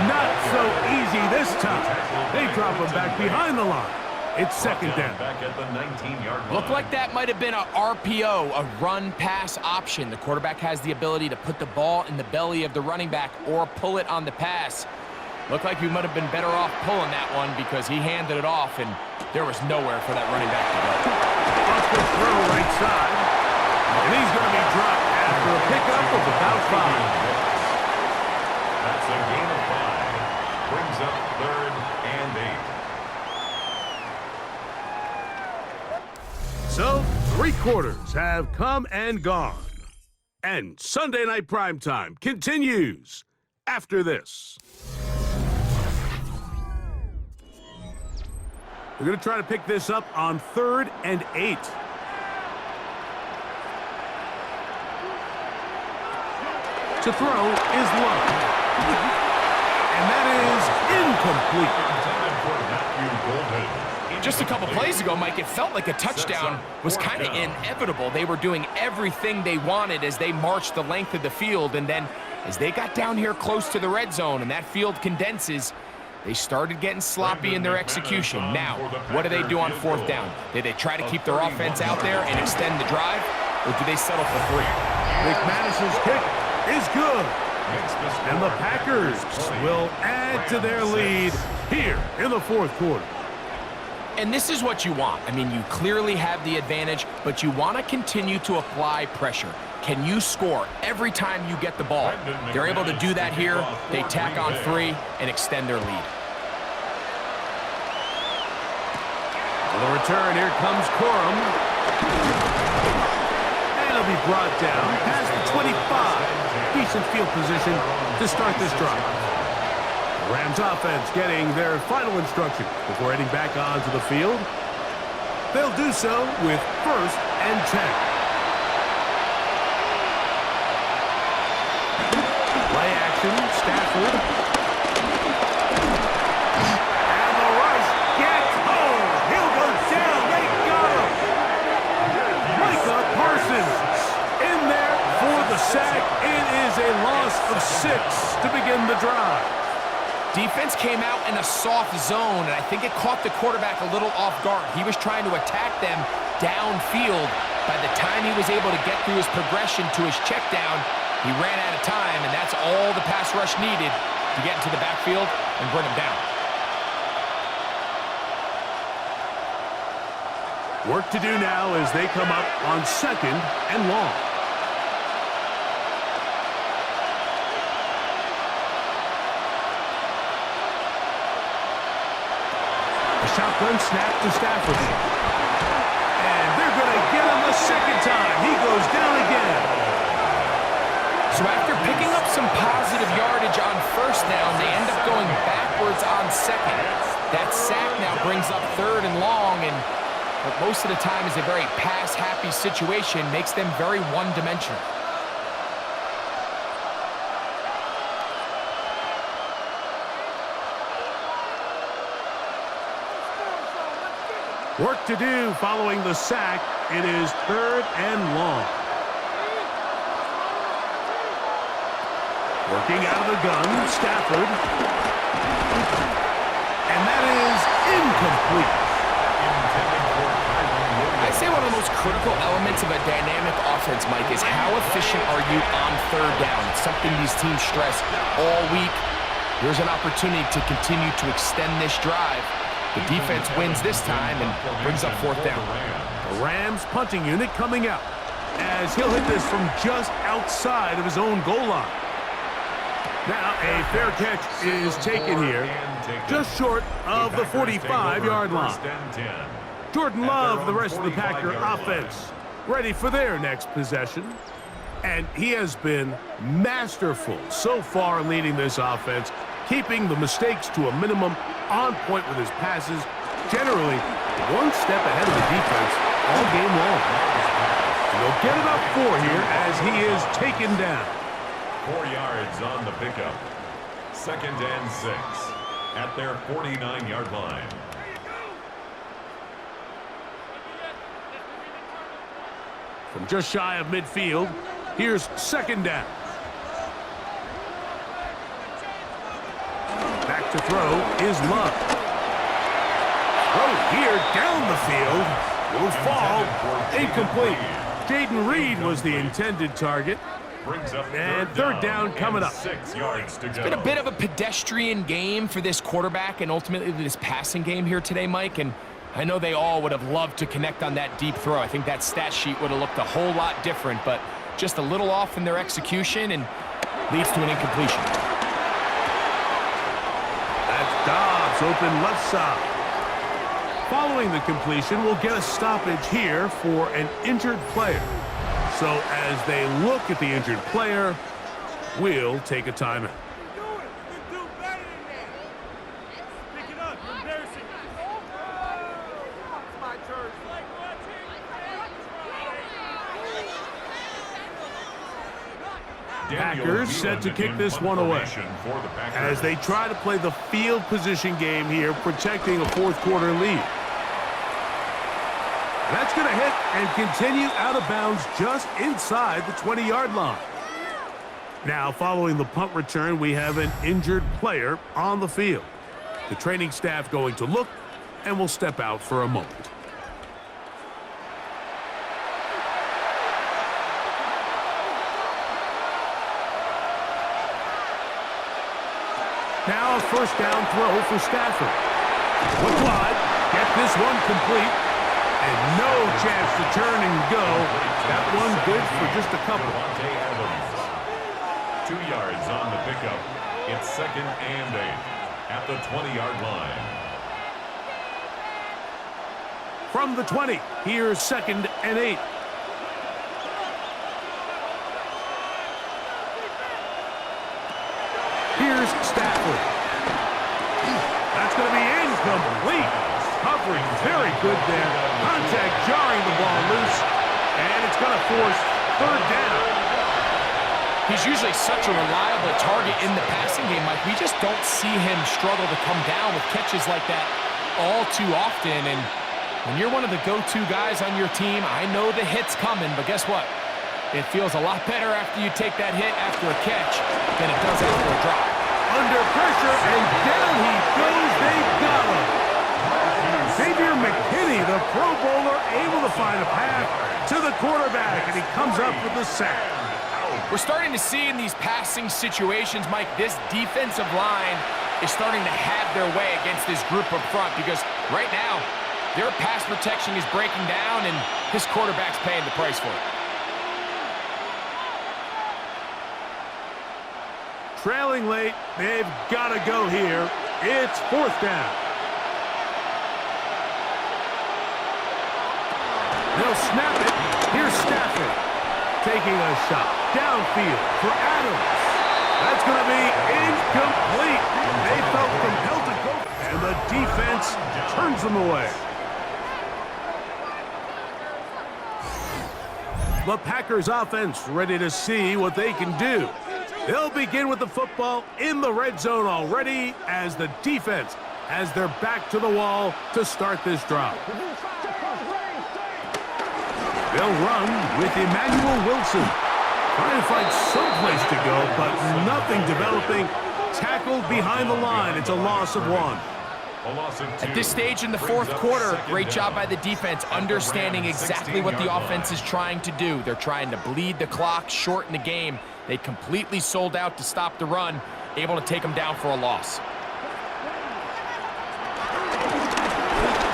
Not so easy this time. They drop him back behind the line. It's 2nd down. Back at the 19-yard line. Looked like that might have been a RPO, a run-pass option. The quarterback has the ability to put the ball in the belly of the running back or pull it on the pass. Looked like we might have been better off pulling that one because he handed it off, and there was nowhere for that running back to go. Off the throw right side. And he's going to be dropped after a pickup of about 5. That's a gain of 5. Brings up 3rd and 8. So, 3 quarters have come and gone. And Sunday Night Primetime continues after this. We're going to try to pick this up on 3rd and 8. To throw is Love. And that is incomplete. Just a couple plays ago, Mike, it felt like a touchdown was kind of inevitable. They were doing everything they wanted as they marched the length of the field, and then as they got down here close to the red zone and that field condenses, they started getting sloppy in their execution. Now, what do they do on 4th down? Do they try to keep their offense out there and extend the drive, or do they settle for 3? McManus's kick is good. And the Packers will add to their lead here in the 4th quarter. And this is what you want. I mean, you clearly have the advantage, but you want to continue to apply pressure. Can you score every time you get the ball? They're able to do that here. They tack on 3 and extend their lead. For the return, here comes Corum. And he'll be brought down past the 25. Decent field position to start this drive. Rams offense getting their final instruction before heading back onto the field. They'll do so with 1st and 10. Play action, Stafford. And the rush gets home. He'll go down. They got him. Micah Parsons in there for the sack. It is a loss of 6 to begin the drive. Defense came out in a soft zone, and I think it caught the quarterback a little off guard. He was trying to attack them downfield. By the time he was able to get through his progression to his check down, he ran out of time, and that's all the pass rush needed to get into the backfield and bring him down. Work to do now as they come up on 2nd and long. A shotgun snap to Stafford. And they're going to get him the second time. He goes down again. So after picking up some positive yardage on first down, they end up going backwards on second. That sack now brings up 3rd and long, and what most of the time is a very pass-happy situation, makes them very one-dimensional. Work to do following the sack. It is 3rd and long. Working out of the gun, Stafford. And that is incomplete. I'd say one of the most critical elements of a dynamic offense, Mike, is how efficient are you on 3rd down. It's something these teams stress all week. Here's an opportunity to continue to extend this drive. The defense wins this time and brings up 4th down. The Rams punting unit coming out as he'll hit this from just outside of his own goal line. Now a fair catch is taken here, just short of the 45-yard line. Jordan Love, the rest of the Packer offense, ready for their next possession. And he has been masterful so far in leading this offense, keeping the mistakes to a minimum, on point with his passes, generally one step ahead of the defense all game long. And they'll get it up 4 here as he is taken down. 4 yards on the pickup. 2nd and 6 at their 49-yard line. From just shy of midfield, here's 2nd down. Back to throw is Love. Throw here down the field. Will fall. Incomplete. Jaden Reed was the intended target. And 3rd down coming up. 6 yards to go. It's been a bit of a pedestrian game for this quarterback and ultimately this passing game here today, Mike. And I know they all would have loved to connect on that deep throw. I think that stat sheet would have looked a whole lot different, but just a little off in their execution and leads to an incompletion. That's Dobbs open left side. Following the completion, we'll get a stoppage here for an injured player. So as they look at the injured player, we'll take a timeout. Packers set to kick this one away as they try to play the field position game here, protecting a 4th quarter lead. That's going to hit and continue out of bounds just inside the 20-yard line. Now, following the punt return, we have an injured player on the field. The training staff going to look and will step out for a moment. Now a 1st down throw for Stafford. Look wide, get this one complete, and no chance to turn and go. That one good for just a couple. 2 yards on the pickup. It's 2nd and 8 at the 20-yard line. From the 20, here's 2nd and 8. Here's Stafford. That's going to be incomplete. Coverage very good there. Contact jarring the ball loose. And it's going to force 3rd down. He's usually such a reliable target in the passing game, Mike. We just don't see him struggle to come down with catches like that all too often. And when you're one of the go-to guys on your team, I know the hit's coming, but guess what? It feels a lot better after you take that hit after a catch than it does after a drop. under pressure, and down he goes. They got him. Xavier McKinney, the Pro Bowler, able to find a path to the quarterback, and he comes up with the sack. We're starting to see in these passing situations, Mike, this defensive line is starting to have their way against this group up front because right now, their pass protection is breaking down, and his quarterback's paying the price for it. Trailing late, they've got to go here. It's 4th down. They'll snap it. Here's Stafford taking a shot downfield for Adams. That's going to be incomplete. They felt compelled to go, and the defense turns them away. The Packers offense ready to see what they can do. They'll begin with the football in the red zone already as the defense has their back to the wall to start this drive. They'll run with Emmanuel Wilson. Trying to find some place to go, but nothing developing. Tackled behind the line. It's a loss of 1. At this stage in the 4th quarter, great job by the defense, understanding exactly what the offense is trying to do. They're trying to bleed the clock, shorten the game. They completely sold out to stop the run, able to take them down for a loss.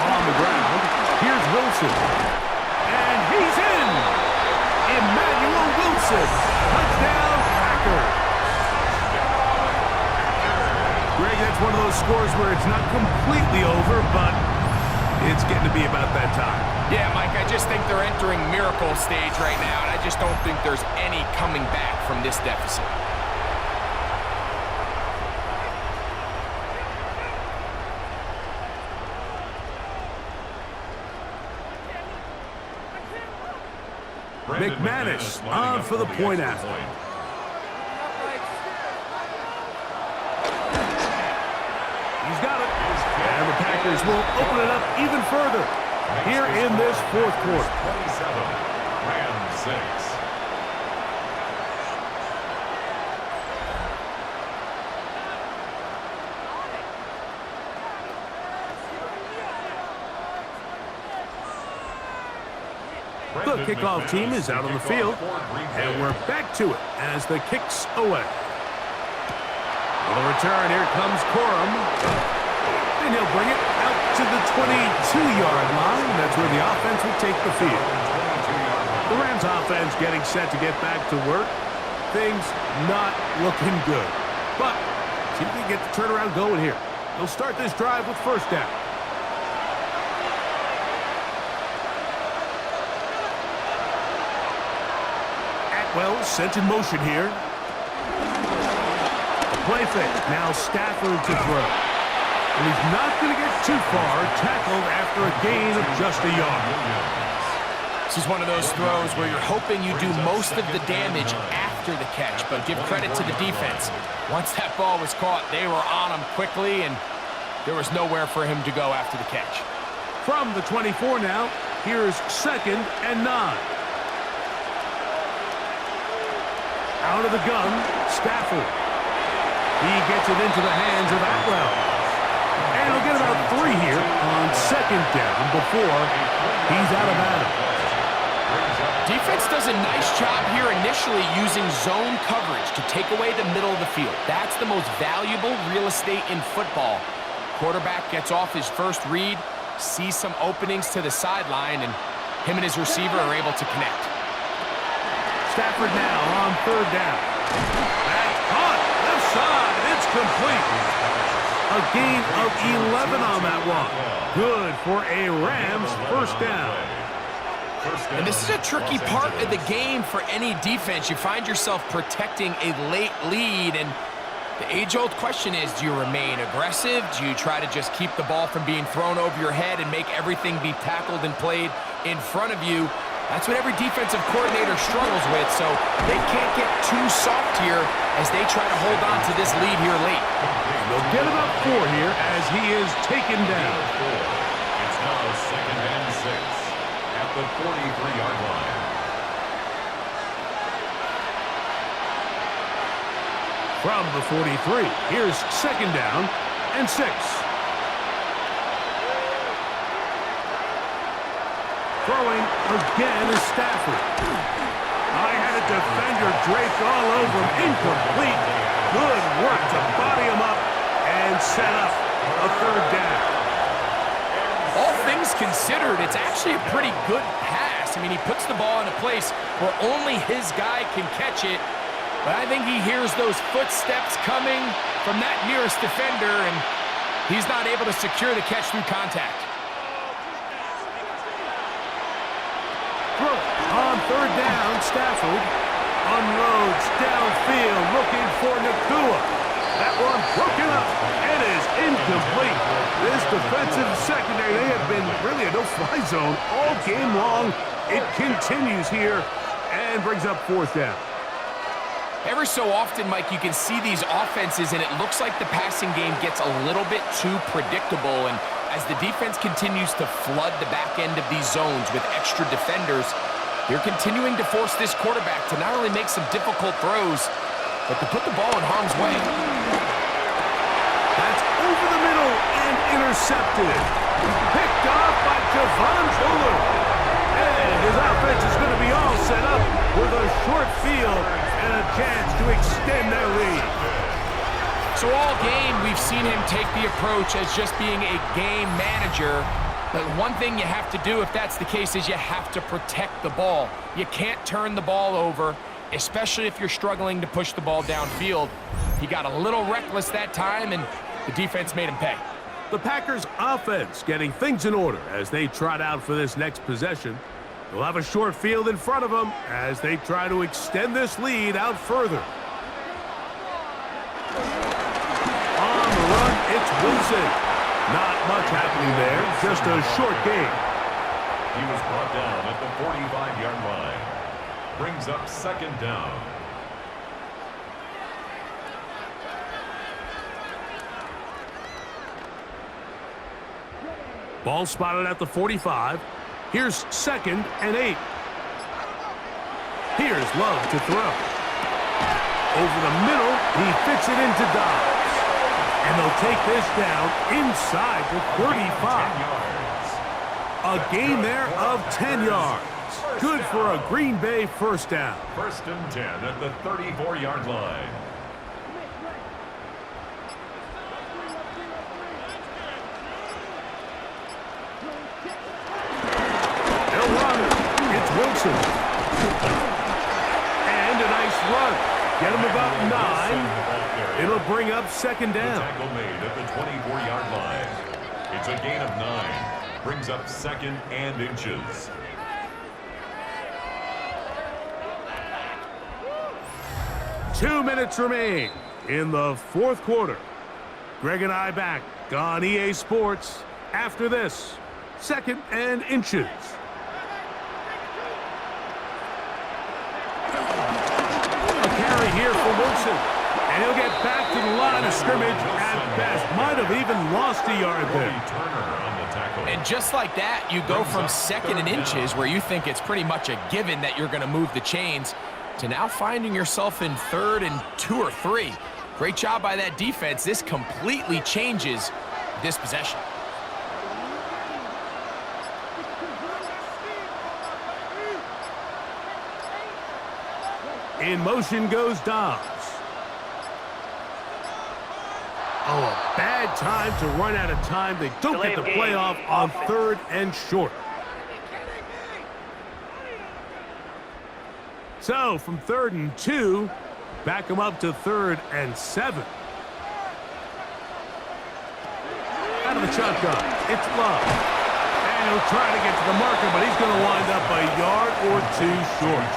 On the ground, here's Wilson. And he's in! Emmanuel Wilson, touchdown Packers. Greg, that's one of those scores where it's not completely over, but it's getting to be about that time. Yeah, Mike, I just think they're entering miracle stage right now, and I just don't think there's any coming back from this deficit. McManus on for the point after. He's got it. And the Packers will open it up even further here in this 4th quarter. 27, Rams 6. The kickoff team is out on the field, and we're back to it as the kick's away. On the return, here comes Corum, and he'll bring it out to the 22-yard line. That's where the offense will take the field. The Rams offense getting set to get back to work. Things not looking good, but see if they can get the turnaround going here. They'll start this drive with 1st down. Well, sent in motion here. The play fake. Now Stafford to throw. And he's not going to get too far. Tackled after a gain of just a yard. This is one of those throws where you're hoping you do most of the damage after the catch, but give credit to the defense. Once that ball was caught, they were on him quickly, and there was nowhere for him to go after the catch. From the 24 now, here's 2nd and 9. Out of the gun, Stafford. He gets it into the hands of Atwell. And he'll get about 3 here on 2nd down before he's out of bounds. Defense does a nice job here initially using zone coverage to take away the middle of the field. That's the most valuable real estate in football. Quarterback gets off his first read, sees some openings to the sideline, and him and his receiver are able to connect. Stafford now on 3rd down. That's caught. Left side. It's complete. A gain of 11 on that one. Good for a Rams 1st down. And this is a tricky part of the game for any defense. You find yourself protecting a late lead, and the age-old question is, do you remain aggressive? Do you try to just keep the ball from being thrown over your head and make everything be tackled and played in front of you? That's what every defensive coordinator struggles with, so they can't get too soft here as they try to hold on to this lead here late. They'll get about 4 here as he is taken down. It's now 2nd and 6 at the 43-yard line. from the 43. Here's second down and 6. Throwing again is Stafford. I had a defender draped all over him. Incomplete. Good work to body him up and set up a third down. All things considered, it's actually a pretty good pass. I mean, he puts the ball in a place where only his guy can catch it. But I think he hears those footsteps coming from that nearest defender, and he's not able to secure the catch through contact. Throw on third down, Stafford unloads downfield looking for Nakua. That one broken up. It is incomplete. This defensive secondary, they have been really a no-fly zone all game long. It continues here and brings up fourth down. Every so often, Mike, you can see these offenses, and it looks like the passing game gets a little bit too predictable. And as the defense continues to flood the back end of these zones with extra defenders, they're continuing to force this quarterback to not only make some difficult throws, but to put the ball in harm's way. That's over the middle and intercepted. Picked off by Javon Fuller. And his offense is going to be all set up with a short field and a chance to extend their lead. So all game, we've seen him take the approach as just being a game manager. But one thing you have to do if that's the case is you have to protect the ball. You can't turn the ball over, especially if you're struggling to push the ball downfield. He got a little reckless that time, and the defense made him pay. The Packers' offense getting things in order as they trot out for this next possession. They'll have a short field in front of them as they try to extend this lead out further. On the run, it's Wilson. Not much happening there, just a short gain. He was brought down at the 45-yard line. Brings up second down. Ball spotted at the 45. Here's second and 8. Here's Love to throw. Over the middle, he fits it into Dobbs. And they'll take this down inside the 35. A gain there of 10 yards. Good for a Green Bay first down. First and 10 at the 34-yard line. They'll run. It's Wilson. And a nice run. Get him about 9. It'll bring up second down. The tackle made at the 24-yard line. It's a gain of 9. Brings up second and inches. Two minutes remain in the fourth quarter. Greg and I back on EA Sports after this. Second and inches. A carry here for Wilson. And he'll get back to the line of scrimmage at best. Might have even lost a yard there. And just like that, you go from second and inches, where you think it's pretty much a given that you're going to move the chains, to now finding yourself in third and 2 or 3. Great job by that defense. This completely changes this possession. In motion goes Dobbs. Oh, a bad time to run out of time. They don't get the playoff on third and short. So, from third and 2, back them up to third and 7. Out of the shotgun, it's Love. And he'll try to get to the marker, but he's going to wind up a yard or 2 short.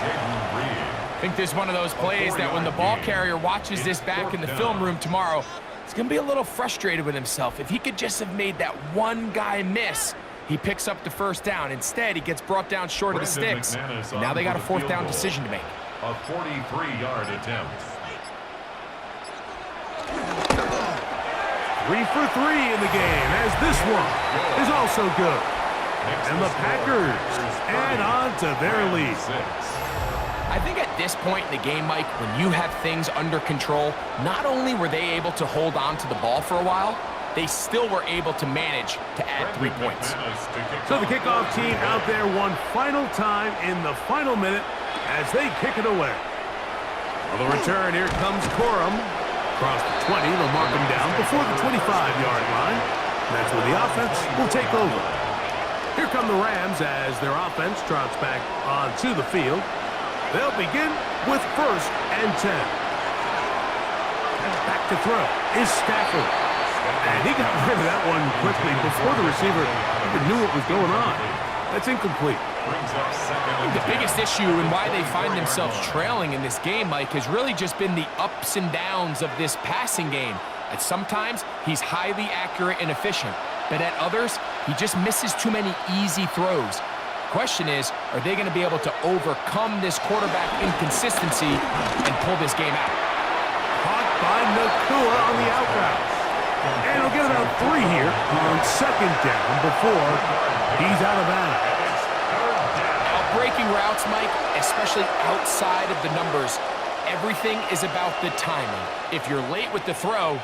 I think this is one of those plays that when the ball carrier watches this back in the film room tomorrow, he's going to be a little frustrated with himself. If he could just have made that one guy miss, he picks up the first down. Instead, he gets brought down short of the sticks. And now they got a fourth down decision to make. A 43-yard attempt. 3 for 3 in the game, as this one is also good. And the Packers add on to their lead. I think at this point in the game, Mike, when you have things under control, not only were they able to hold on to the ball for a while, they still were able to manage to add 3 points. So the kickoff team out there one final time in the final minute as they kick it away. On the return, here comes Corum. Across the 20, they'll mark him down before the 25-yard line. That's where the offense will take over. Here come the Rams as their offense trots back onto the field. They'll begin with 1st and 10. Back to throw is Stafford. And he got rid of that one quickly before the receiver even knew what was going on. That's incomplete. I think the biggest issue and why they find themselves trailing in this game, Mike, has really just been the ups and downs of this passing game. At sometimes, he's highly accurate and efficient, but at others, he just misses too many easy throws. Question is, are they going to be able to overcome this quarterback inconsistency and pull this game out? Caught by Nakua on the out route. And he'll get about 3 here on 2nd down before he's out of bounds. Breaking routes, Mike, especially outside of the numbers, everything is about the timing. If you're late with the throw,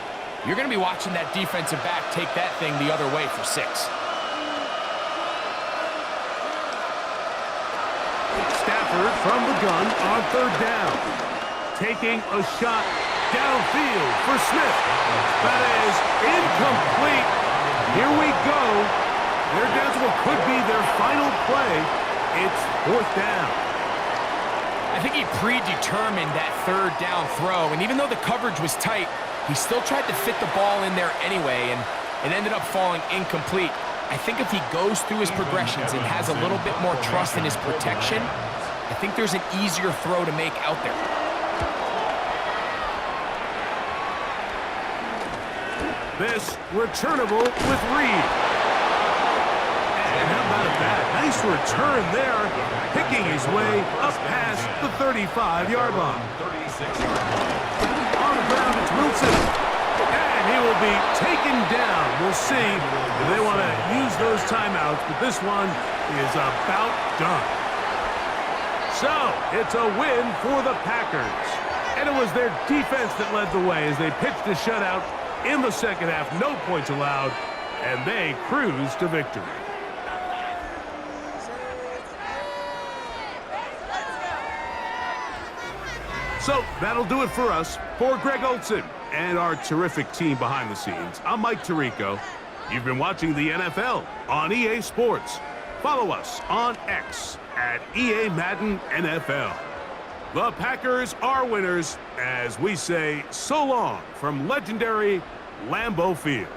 you're going to be watching that defensive back take that thing the other way for 6. Stafford from the gun on 3rd down. Taking a shot downfield for Smith. That is incomplete. Here we go. They're down to what could be their final play. It's 4th down. I think he predetermined that 3rd down throw, and even though the coverage was tight, he still tried to fit the ball in there anyway, and it ended up falling incomplete. I think if he goes through his progressions and has a little bit more trust in his protection, I think there's an easier throw to make out there. This returnable with Reed. And how about that? Nice return there, picking his way up past the 35-yard line. On the ground, it's Wilson. And he will be taken down. We'll see if they want to use those timeouts, but this one is about done. So, it's a win for the Packers. And it was their defense that led the way as they pitched a shutout in the 2nd half. No points allowed, and they cruised to victory. So, that'll do it for us. For Greg Olson and our terrific team behind the scenes, I'm Mike Tirico. You've been watching the NFL on EA Sports. Follow us on X at EA Madden NFL. The Packers are winners as we say so long from legendary Lambeau Field.